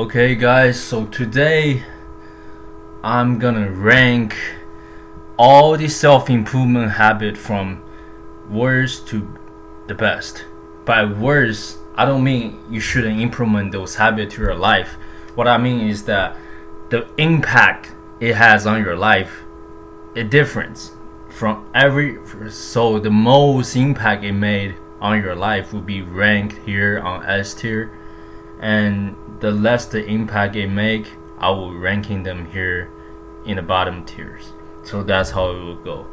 Okay, guys, so today I'm gonna rank all the self improvement habit from worst to the best. By worst, I don't mean you shouldn't implement those habits to your life. What I mean is that the impact it has on your life is different from every. So the most impact it made on your life will be ranked here on S tier, and the less the impact it make, I will ranking them here in the bottom tiers. So that's how it will go.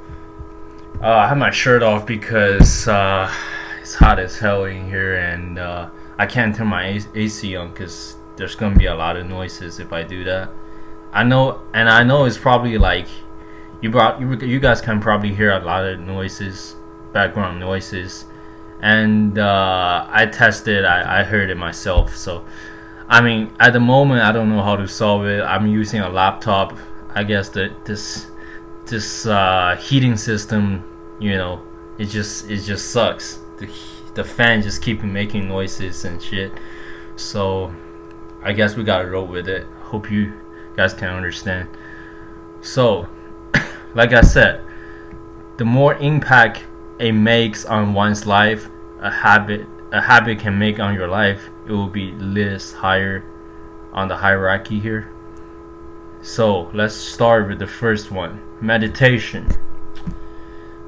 I have my shirt off because it's hot as hell in here, and I can't turn my AC on because there's gonna be a lot of noises if I do that. I know it's probably like you guys can probably hear a lot of noises, background noises, and I tested. I heard it myself. So I mean, at the moment, I don't know how to solve it. I'm using a laptop. I guess this heating system, it just sucks. The fan just keep making noises and shit. So I guess we gotta roll with it. Hope you guys can understand. So, like I said, the more impact it makes on one's life, a habit can make on your life, it will be list higher on the hierarchy here. So let's start with the first one, meditation.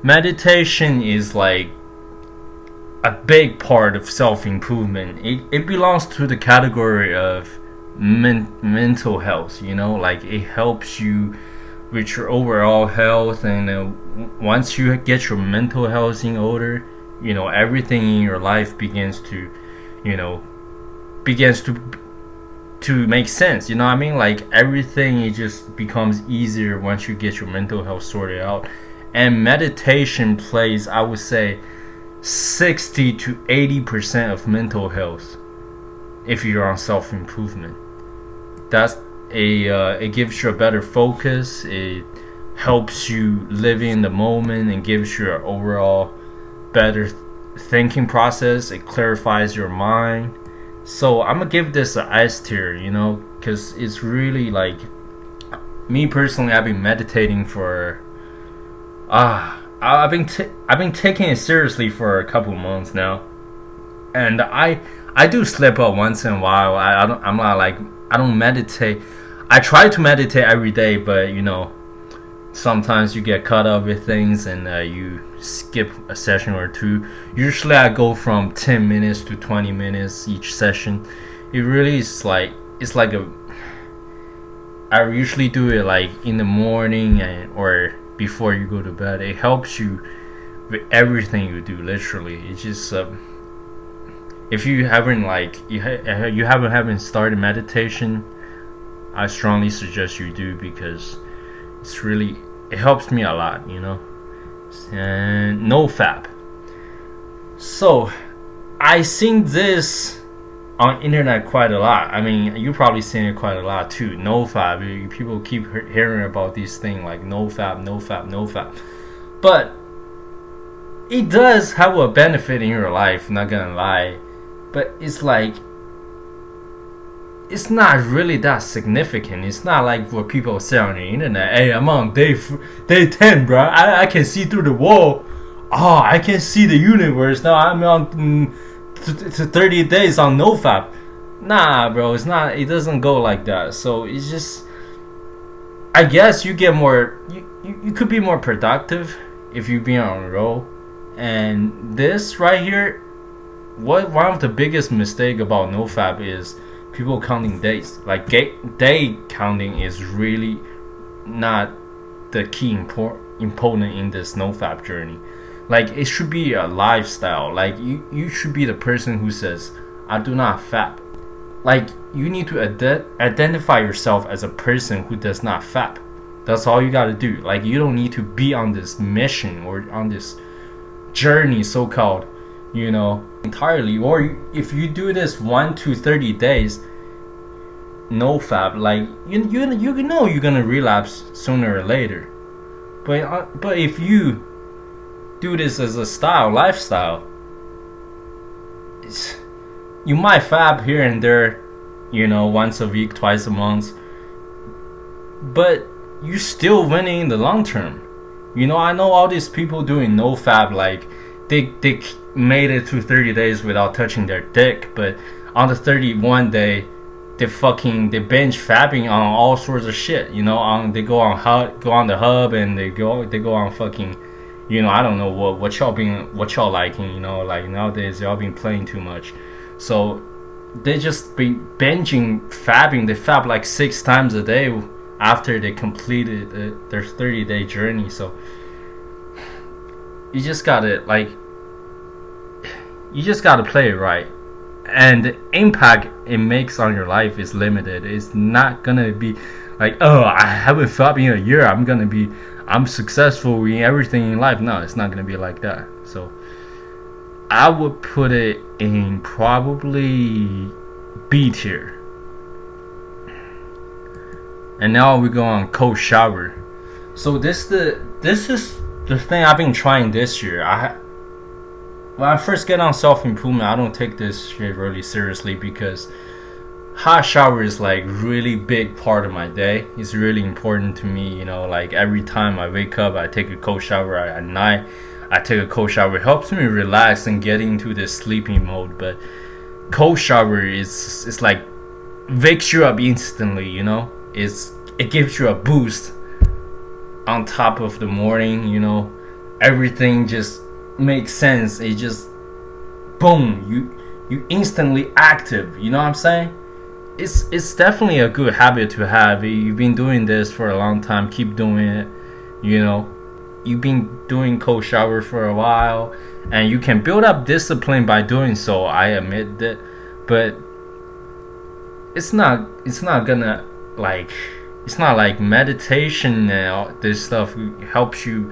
Meditation is like a big part of self-improvement. It belongs to the category of mental health, like it helps you with your overall health, and once you get your mental health in order, everything in your life begins to make sense. You know what I mean? Like everything, it just becomes easier once you get your mental health sorted out. And meditation plays, I would say, 60 to 80% of mental health if you're on self-improvement. It gives you a better focus. It helps you live in the moment and gives you an overall better thinking process. It clarifies your mind. So I'm gonna give this a S tier, because it's really like, me personally, I've been meditating for I've been taking it seriously for a couple months now, and I do slip up once in a while. I don't meditate. I try to meditate every day, but sometimes you get caught up with things and you skip a session or two. Usually I go from 10 minutes to 20 minutes each session. It really is like, I usually do it like in the morning or before you go to bed. It helps you with everything you do, literally. It's just if you haven't haven't started meditation, I strongly suggest you do, because it helps me a lot, And NoFap. So I seen this on internet quite a lot. I mean, you probably seen it quite a lot too. NoFap. People keep hearing about these things like NoFap. But it does have a benefit in your life, not gonna lie. But it's like, it's not really that significant. It's not like what people say on the internet. Hey, I'm on day 10, bro. I can see through the wall. Oh, I can see the universe. Now I'm on 30 days on NoFap. Nah, bro. It's not. It doesn't go like that. So it's just, I guess you get more. You could be more productive if you be on a roll. And this right here, one of the biggest mistake about NoFap is people counting days. Like day counting is really not the key important in this NoFap journey. Like, it should be a lifestyle. Like you should be the person who says, I do not fap. Like, you need to identify yourself as a person who does not fap. That's all you gotta do. Like, you don't need to be on this mission or on this journey, so-called, entirely. Or if you do this 1 to 30 days NoFap, like you know you're gonna relapse sooner or later. But if you do this as a lifestyle, you might fap here and there once a week, twice a month, but you still winning in the long term. I know all these people doing no fab, like they made it to 30 days without touching their dick, but on the 31 day they binge fabbing on all sorts of shit. They go on the hub, and they go on fucking, I don't know what y'all liking. Like nowadays y'all been playing too much, so they just be binging fabbing. They fab like 6 times a day after they completed their 30-day journey. So you just gotta play it right, and the impact it makes on your life is limited. It's not gonna be like, oh, I haven't fabbed in a year, I'm successful in everything in life. No, it's not gonna be like that. So I would put it in probably B tier. And now we go on cold shower. So this is the thing I've been trying this year. When I first get on self-improvement, I don't take this shit really seriously, because hot shower is like really big part of my day. It's really important to me. Like every time I wake up, I take a cold shower. At night, I take a cold shower. It helps me relax and get into this sleeping mode. But cold shower it's like wakes you up instantly. It gives you a boost on top of the morning. Everything just makes sense. It just boom, you instantly active. You know what I'm saying? It's definitely a good habit to have. You've been doing this for a long time, keep doing it. You've been doing cold shower for a while, and you can build up discipline by doing so. I admit that, but it's not gonna like, it's not like meditation and all this stuff helps you.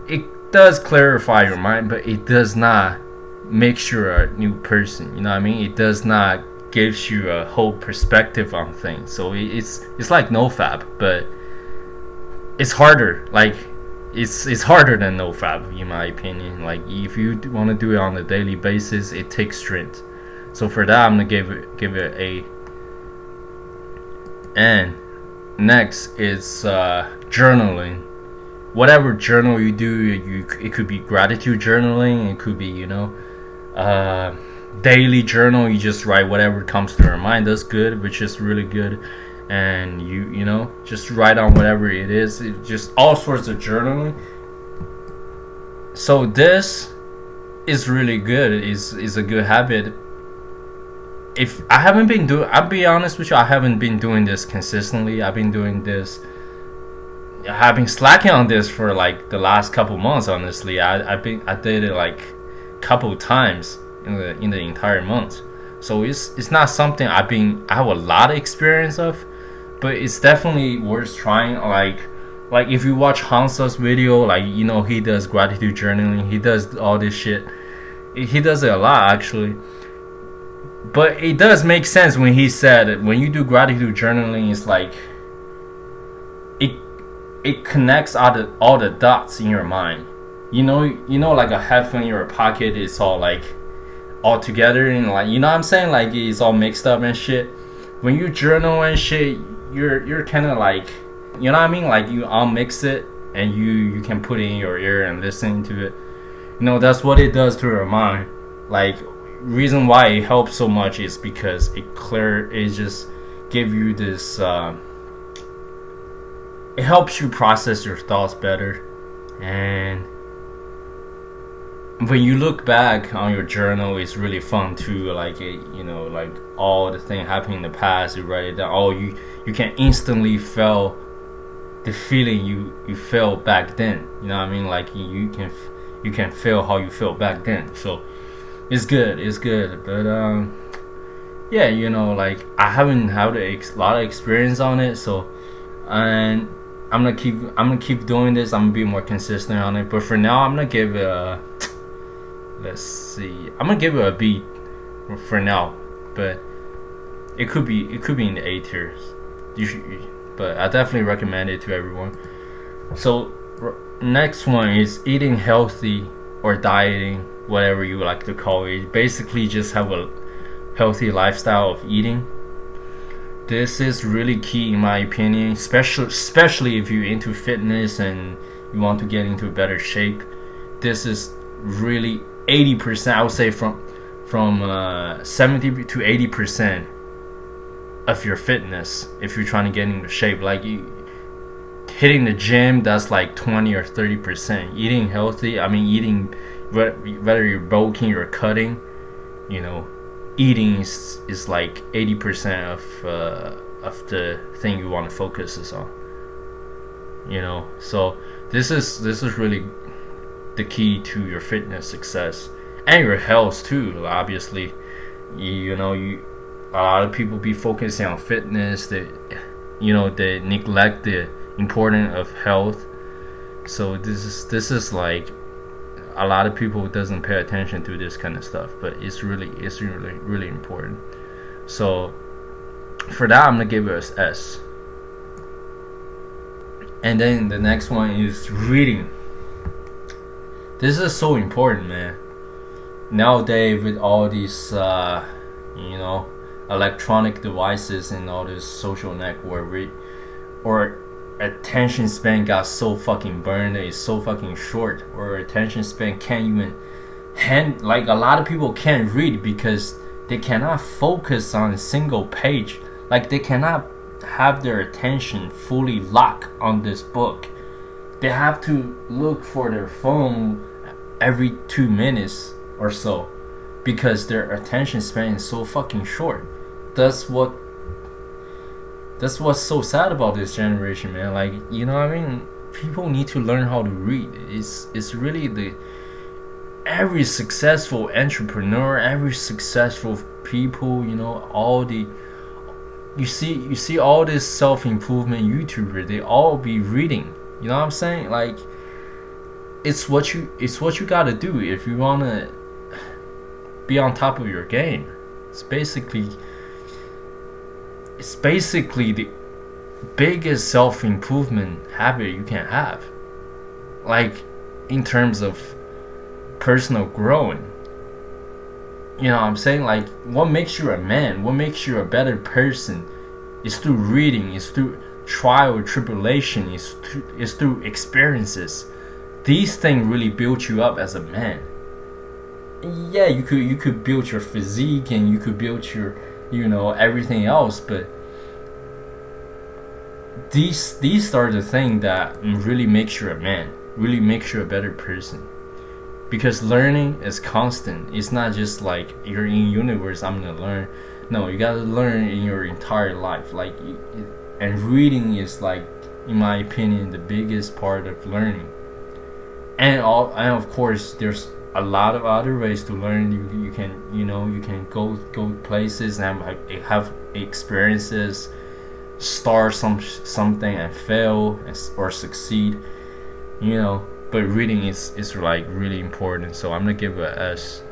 It does clarify your mind, but it does not make you a new person. You know what I mean? It does not gives you a whole perspective on things. So it's like nofab, but it's harder. Like it's harder than nofab, in my opinion. Like if you want to do it on a daily basis, it takes strength. So for that, I'm gonna give it a. And next is journaling. Whatever journal you do, it could be gratitude journaling. It could be daily journal. You just write whatever comes to your mind. That's good, which is really good. And you just write on whatever it is. It's just all sorts of journaling. So this is really good. Is a good habit. If I haven't been doing, I'll be honest with you, I haven't been doing this consistently. I've been doing this. I've been slacking on this for like the last couple months. Honestly, I did it like couple times in the entire month. So it's not something I have a lot of experience of, but it's definitely worth trying. Like if you watch Hansa's video, like he does gratitude journaling. He does all this shit. He does it a lot actually. But it does make sense when he said when you do gratitude journaling, it's like it connects all the dots in your mind. Like a headphone in your pocket is all like all together, and like what I'm saying, like it's all mixed up and shit. When you journal and shit, you're kind of like, what I mean, like you unmix it and you can put it in your ear and listen to it. That's what it does to your mind. Like reason why it helps so much is because it just give you this it helps you process your thoughts better. And when you look back on your journal, it's really fun too. Like like all the things happening in the past, you write it down. You can instantly feel the feeling you felt back then. You know what I mean? Like you can feel how you felt back then. So it's good. But yeah, like I haven't had a lot of experience on it. So and I'm gonna keep doing this. I'm gonna be more consistent on it. But for now, I'm gonna give it a. Let's see. I'm gonna give it a B for now, but it could be in the A tiers. But I definitely recommend it to everyone. So next one is eating healthy or dieting, whatever you like to call it. Basically, just have a healthy lifestyle of eating. This is really key in my opinion, especially if you're into fitness and you want to get into a better shape. This is really 80%, I would say, from 70 to 80% of your fitness. If you're trying to get into shape, like hitting the gym, that's like 20 or 30%. Eating healthy, I mean eating, whether you're bulking or cutting, you know, eating is like 80% of the thing you want to focus on, you know. So this is really the key to your fitness success and your health too. Obviously, you know, a lot of people be focusing on fitness, they neglect the importance of health. So this is like, a lot of people doesn't pay attention to this kind of stuff, but it's really important. So for that, I'm gonna give it an S. And then the next one is reading. This is so important, man. Nowadays, with all these electronic devices and all this social network, or attention span got so fucking burned, it's so fucking short, or attention span can't even like, a lot of people can't read because they cannot focus on a single page. Like, they cannot have their attention fully locked on this book. They have to look for their phone every 2 minutes or so because their attention span is so fucking short. That's what's so sad about this generation, man. Like, you know what I mean? People need to learn how to read. It's really every successful entrepreneur, every successful people, you know, you see all this self-improvement YouTuber, they all be reading. You know what I'm saying? Like, it's what you gotta do if you wanna be on top of your game. It's basically the biggest self-improvement habit you can have, like, in terms of personal growing. You know what I'm saying? Like, what makes you a man, what makes you a better person, is through reading, is through trial or tribulation, is through experiences. These things really build you up as a man. Yeah, you could build your physique and you could build your, you know, everything else, but these are the things that really makes you a man, really makes you a better person. Because learning is constant. It's not just like you're in universe, I'm gonna learn. No, you gotta learn in your entire life. Like, and reading is, like, in my opinion, the biggest part of learning. And of course, there's a lot of other ways to learn. You can go places and have experiences, start something and fail or succeed, you know. But reading is like really important, so I'm gonna give it a S.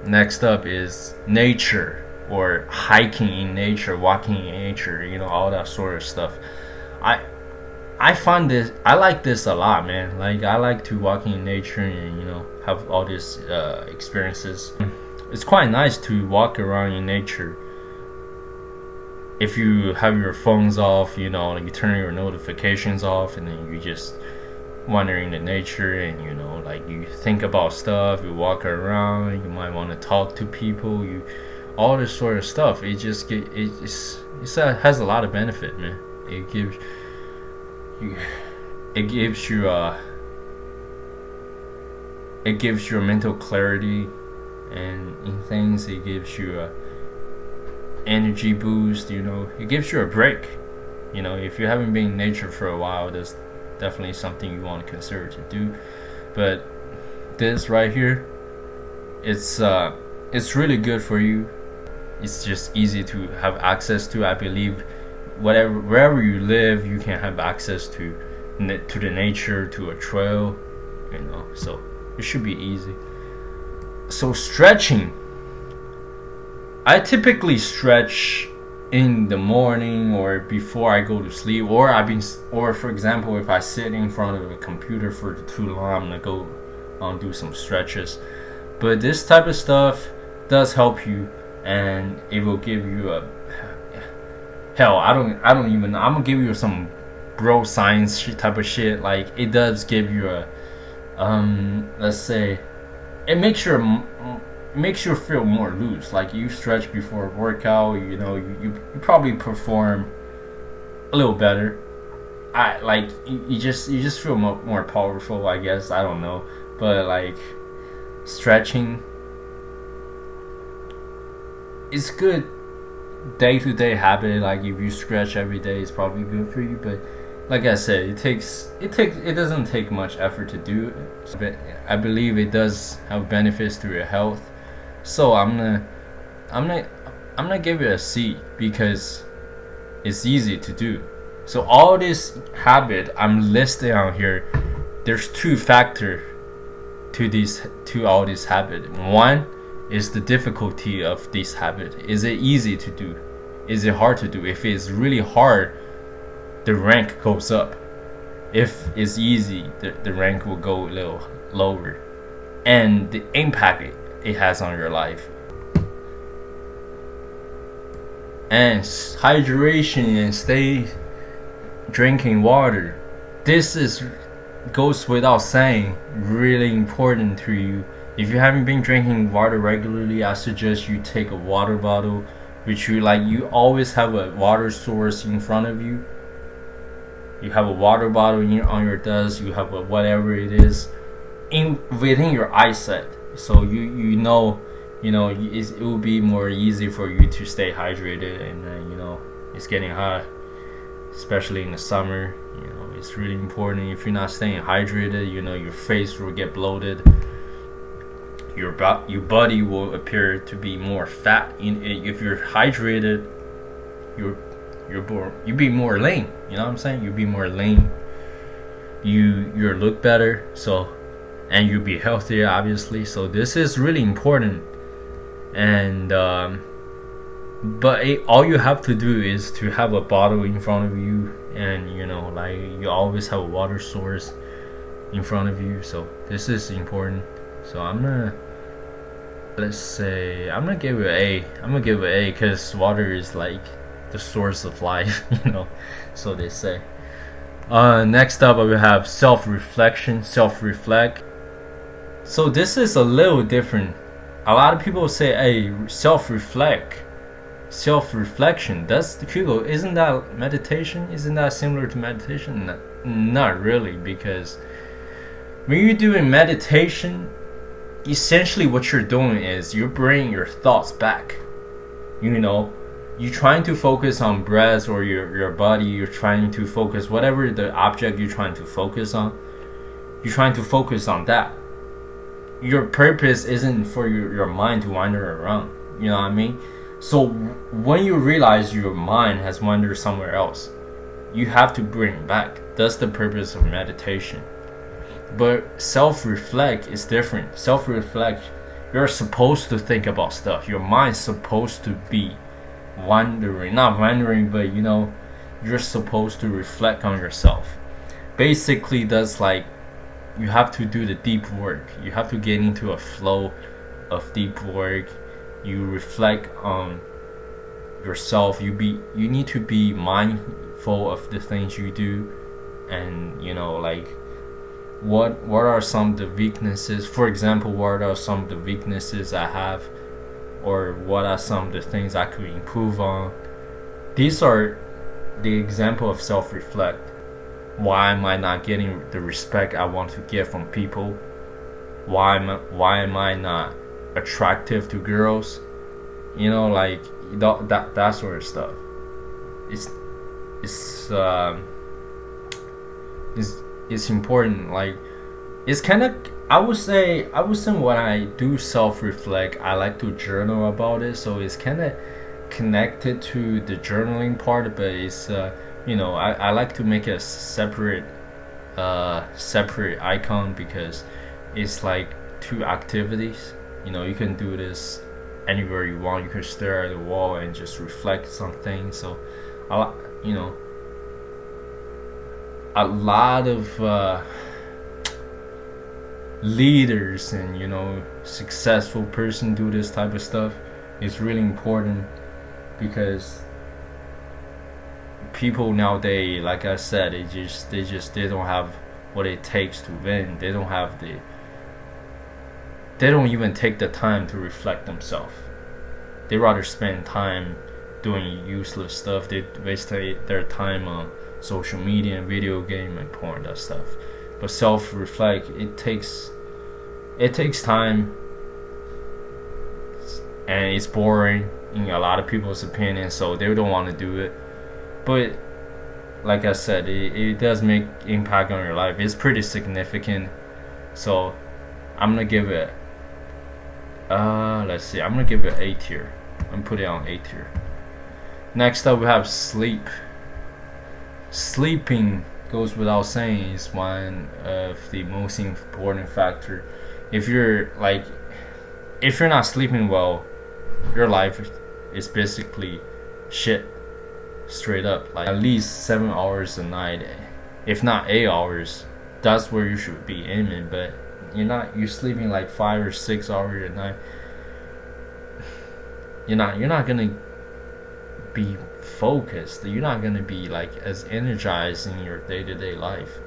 Next up is nature, or hiking in nature, walking in nature, you know, all that sort of stuff. I like this a lot, man. Like, I like to walk in nature and, you know, have all these experiences. It's quite nice to walk around in nature. If you have your phones off, you know, like, you turn your notifications off, and then you just wander in the nature, and, you know, like, you think about stuff, you walk around, you might want to talk to people, all this sort of stuff. It has a lot of benefit, man. It gives you mental clarity, and in things, it gives you a energy boost, you know. It gives you a break, you know. If you haven't been in nature for a while, that's definitely something you want to consider to do. But this right here, it's really good for you. It's just easy to have access to. I believe wherever you live, you can have access to the nature, to a trail, you know. So it should be easy. So stretching, I typically stretch in the morning or before I go to sleep, or for example, if I sit in front of a computer for too long, I'm gonna go do some stretches. But this type of stuff does help you and it will give you a hell. I don't even. I'm gonna give you some bro science type of shit. Like it does give you a let's say it makes you feel more loose. Like you stretch before a workout, you probably perform a little better. I like you just feel more powerful. I guess I don't know, but like stretching is good day-to-day habit. Like if you stretch every day, it's probably good for you. But like I said, it doesn't take much effort to do it. But I believe it does have benefits to your health. So I'm gonna give it a C because it's easy to do. So all this habit I'm listing out here, there's two factors to all this habit. One is the difficulty of this habit. Is it easy to do? Is it hard to do? If it's really hard, the rank goes up. If it's easy, the rank will go a little lower. And the impact it has on your life. And hydration and stay drinking water. This goes without saying, really important to you. If you haven't been drinking water regularly, I suggest you take a water bottle, which you always have a water source in front of you. You have a water bottle on your desk. You have whatever it is within your eyesight, so it will be more easy for you to stay hydrated. And it's getting hot, especially in the summer. It's really important. If you're not staying hydrated, your face will get bloated. Your body will appear to be more fat. If you're hydrated, you be more lean. You know what I'm saying? You be more lean. You look better. And you'll be healthier, obviously. So this is really important. And but all you have to do is to have a bottle in front of you, and you always have a water source in front of you. So this is important. So I'm gonna give it an A. I'm gonna give it an A because water is like the source of life, so they say. Next up, we have self-reflection. Self-reflect. So this is a little different. A lot of people say, hey, self-reflection. That's the people. Isn't that meditation? Isn't that similar to meditation? Not really, because when you're doing meditation, essentially what you're doing is you're bringing your thoughts back. You're trying to focus on breath or your body. You're trying to focus whatever the object you're trying to focus on. You're trying to focus on that. Your purpose isn't for your mind to wander around. You know what I mean? So when you realize your mind has wandered somewhere else, you have to bring it back. That's the purpose of meditation. But self-reflect is different. Self-reflect, you're supposed to think about stuff. Your mind's supposed to be wandering. Not wandering, but you're supposed to reflect on yourself. Basically, that's like you have to do the deep work. You have to get into a flow of deep work. You reflect on yourself. You need to be mindful of the things you do, and what are some of the weaknesses. For example, what are some of the weaknesses I have, or what are some of the things I could improve on. These are the example of self-reflect. Why am I not getting the respect I want to get from people? Why am I not attractive to girls? That sort of stuff. It's important. Like it's kind of, I would say when I do self-reflect, I like to journal about it. So it's kind of connected to the journaling part, but it's I like to make a separate icon, because it's like two activities. You can do this anywhere you want. You can stare at the wall and just reflect something. So a lot of leaders and successful person do this type of stuff. is really important because people nowadays, like I said, they don't have what it takes to win. They don't even take the time to reflect themselves. They rather spend time doing useless stuff. They waste their time on social media and video game and porn, that stuff. But self-reflect, it takes time, and it's boring in a lot of people's opinion, so they don't want to do it. But like I said, it does make impact on your life. It's pretty significant. So I'm gonna give it let's see, I'm gonna give it A tier. I'm putting it on A tier. Next up we have sleep. Sleeping goes without saying is one of the most important factor. If you're not sleeping well, your life is basically shit. Straight up, like at least 7 hours a night, if not 8 hours. That's where you should be aiming. But you're sleeping like 5 or 6 hours a night. You're not gonna be focused. You're not gonna be like as energized in your day-to-day life.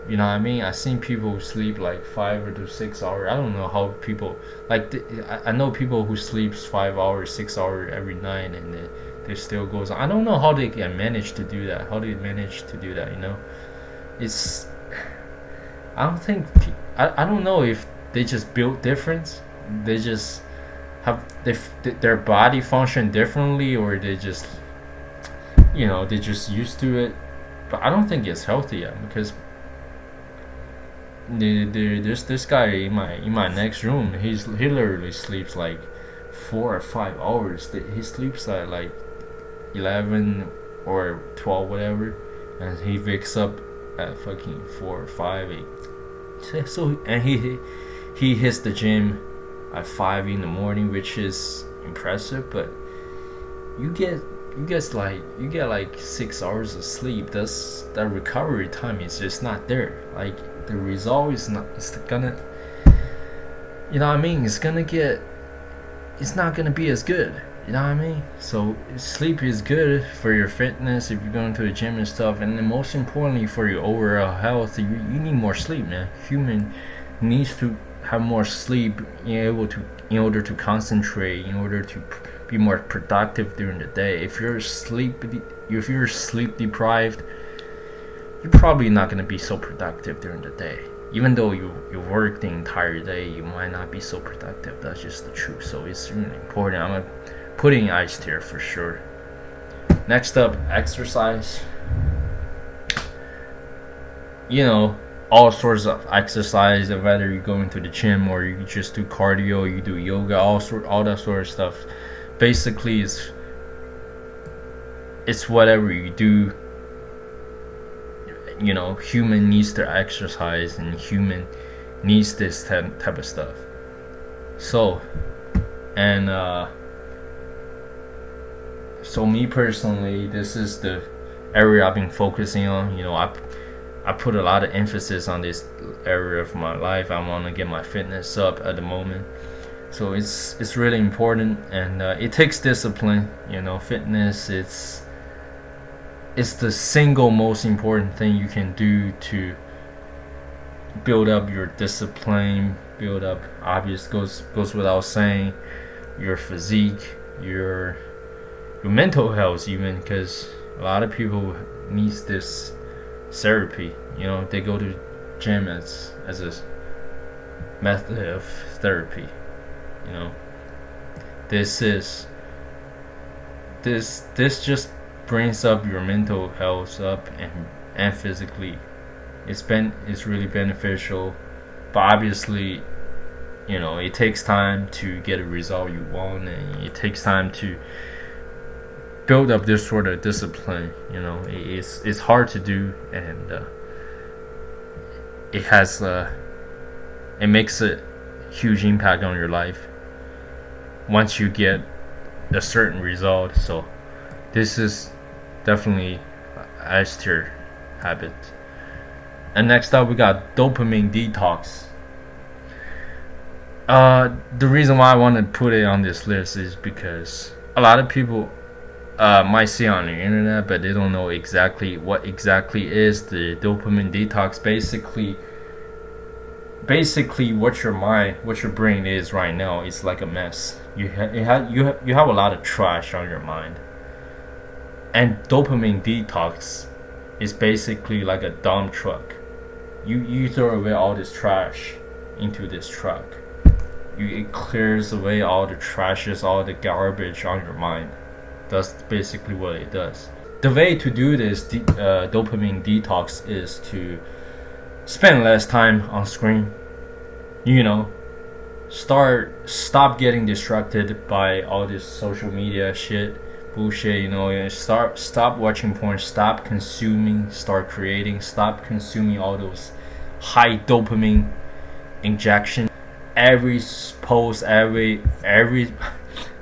You know what I mean? I've seen people sleep like 5 or 6 hours. I don't know how people I know people who sleeps 5 hours, 6 hours every night, and they still goes on. I don't know how they can manage to do that. How do you manage to do that? You know, it's. I don't think. I don't know if they just built different. They just have their body function differently, or they just they just used to it. But I don't think it's healthy yet, because there's this guy in my next room. He literally sleeps like 4 or 5 hours. He sleeps at like 11 or 12, whatever, and he wakes up at fucking 4 or 5, 8. So, and he hits the gym at 5 in the morning, which is impressive. But you get like 6 hours of sleep. That recovery time is just not there. Like, the result is not. It's gonna. You know what I mean? It's not gonna be as good. You know what I mean? So sleep is good for your fitness if you're going to the gym and stuff, and then most importantly for your overall health. You need more sleep, man. Human needs to have more sleep in order to concentrate, in order to be more productive during the day. If you're sleep deprived, you're probably not gonna be so productive during the day. Even though you work the entire day, you might not be so productive. That's just the truth. So it's really important. I'm putting ice tier for sure. Next up, exercise. All sorts of exercise, whether you go into the gym or you just do cardio, you do yoga, all that sort of stuff. Basically, it's whatever you do. Human needs to exercise, and human needs this type of stuff. So, and so me personally, this is the area I've been focusing on. I put a lot of emphasis on this area of my life. I want to get my fitness up at the moment. So it's really important, and it takes discipline. Fitness, it's the single most important thing you can do to build up your discipline, build up, obvious, goes without saying, your physique, your mental health even, because a lot of people needs this therapy. They go to gym as a method of therapy. This just brings up your mental health up, and physically it's really beneficial. But obviously, it takes time to get a result you want, and it takes time to build up this sort of discipline. It's hard to do, and it makes a huge impact on your life once you get a certain result. So this is definitely S tier habit. And next up we got dopamine detox. The reason why I want to put it on this list is because a lot of people might see on the internet, but they don't know exactly what exactly is the dopamine detox. Basically, what your brain is right now is like a mess. You have a lot of trash on your mind, and dopamine detox is basically like a dump truck. You throw away all this trash into this truck. It clears away all the trashes, all the garbage on your mind. That's basically what it does. The way to do this dopamine detox is to spend less time on screen. You know, stop getting distracted by all this social media shit, bullshit. Stop watching porn. Stop consuming. Start creating. Stop consuming all those high dopamine injection. Every post, every I'm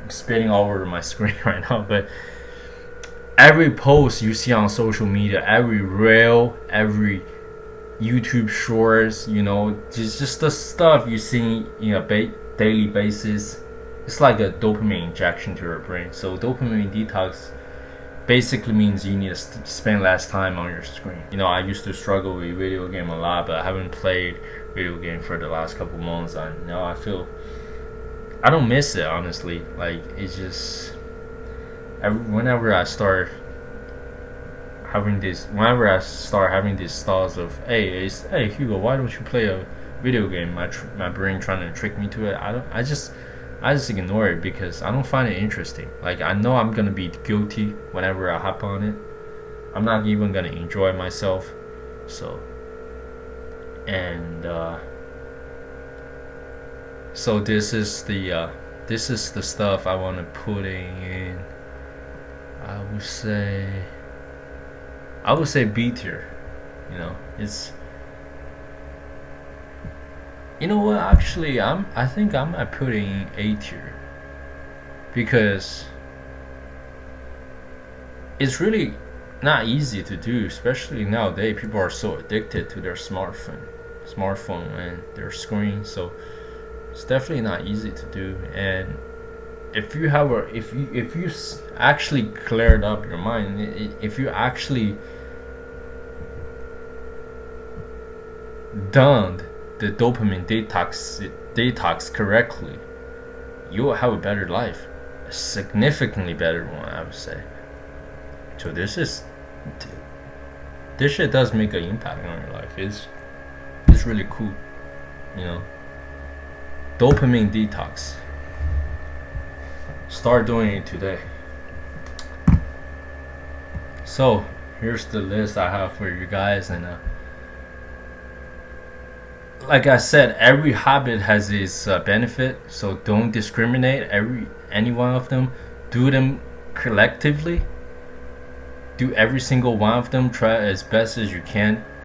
spitting all over my screen right now, but every post you see on social media, every reel, every YouTube shorts, just the stuff you see in a daily basis, it's like a dopamine injection to your brain. So dopamine detox basically means you need to spend less time on your screen. I used to struggle with video game a lot, but I haven't played video game for the last couple months. I feel I don't miss it, honestly. Like, it's just whenever I start having these thoughts of, hey Hugo, why don't you play a video game? My brain trying to trick me to it. I just ignore it because I don't find it interesting. Like, I know I'm gonna be guilty whenever I hop on it. I'm not even gonna enjoy myself. So, and so this is the stuff I want to put in. I would say B tier. It's, you know what? Actually, I think I'm putting in A tier because it's really not easy to do, especially nowadays. People are so addicted to their smartphone and their screen, so it's definitely not easy to do. And if you actually cleared up your mind, if you actually done the dopamine detox correctly, you will have a better life, a significantly better one, I would say. So this shit does make an impact on your life. It's really cool, Dopamine detox. Start doing it today. So here's the list I have for you guys, and like I said, every habit has its benefit. So don't discriminate any one of them. Do them collectively. Do every single one of them. Try as best as you can.